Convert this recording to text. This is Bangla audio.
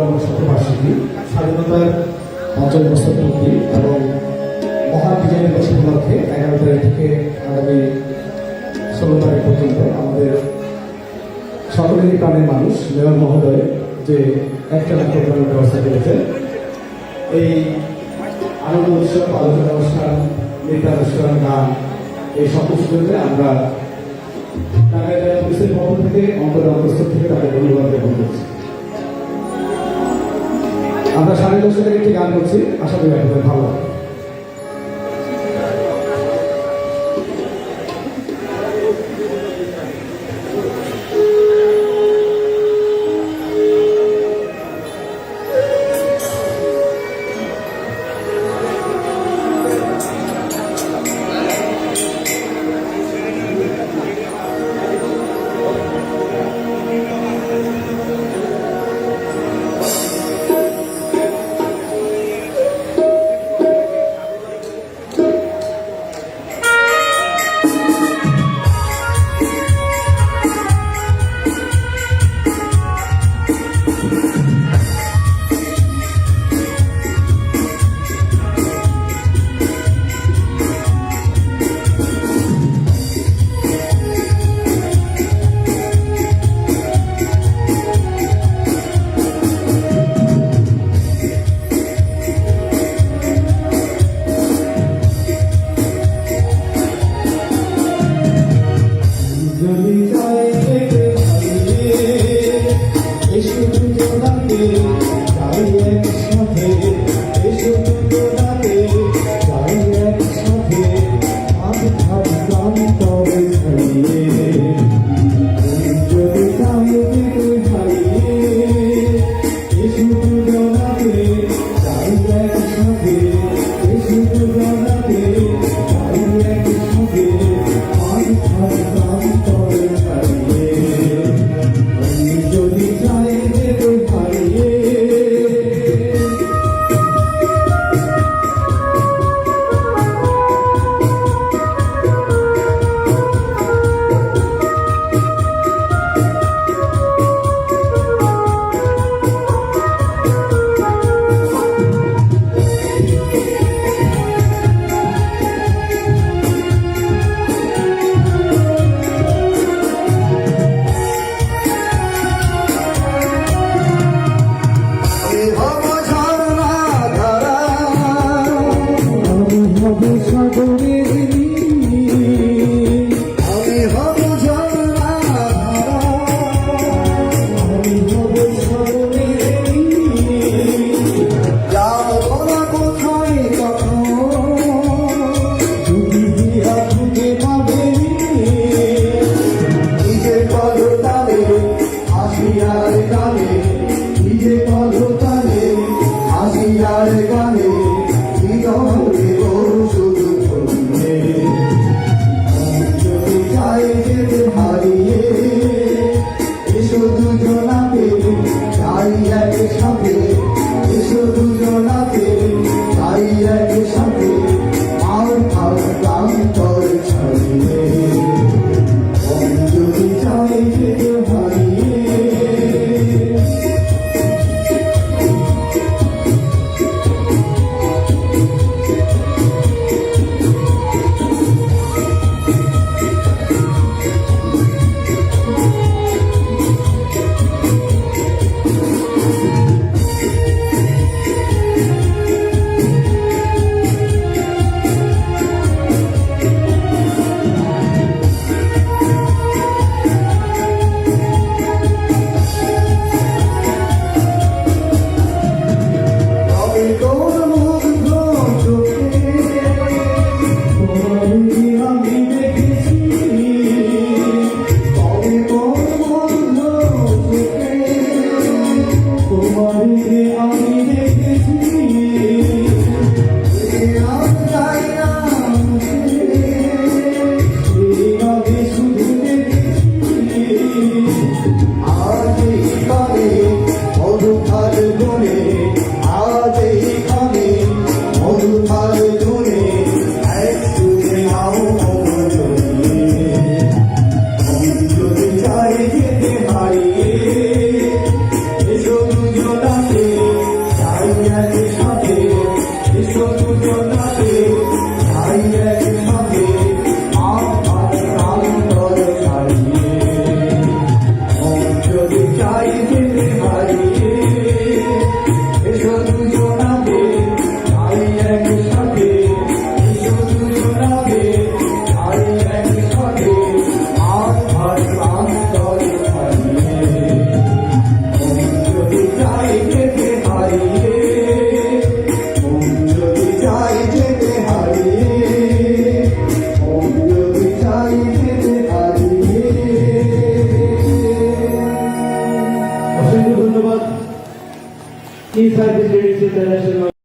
জন্মশতবার্ষিকী, স্বাধীনতার ৫০ বছর পূর্তি এবং মহান বিজয় দিবস উপলক্ষে ১১ তারিখ থেকে আগামী ১৬ তারিখ পর্যন্ত আমাদের সকলেরই প্রাণের মানুষ মেয়র মহোদয় যে একটা প্রোগ্রামের ব্যবস্থা করেছেন। এই আনন্দ উৎসব, আলোচনা অনুষ্ঠান, নৃত্যানুষ্ঠান, গান, এই সব কিছুতে আমরা টাঙ্গাইল পুলিশের পক্ষ থেকে অন্তরস্থ থেকে তাদের ধন্যবাদ জ্ঞাপন করছি। আমরা সাড়ে দশটার একটি গান করছি, আশা করি আপনাদের ভালো লাগে। বিশ্ববিদ্যালয়ের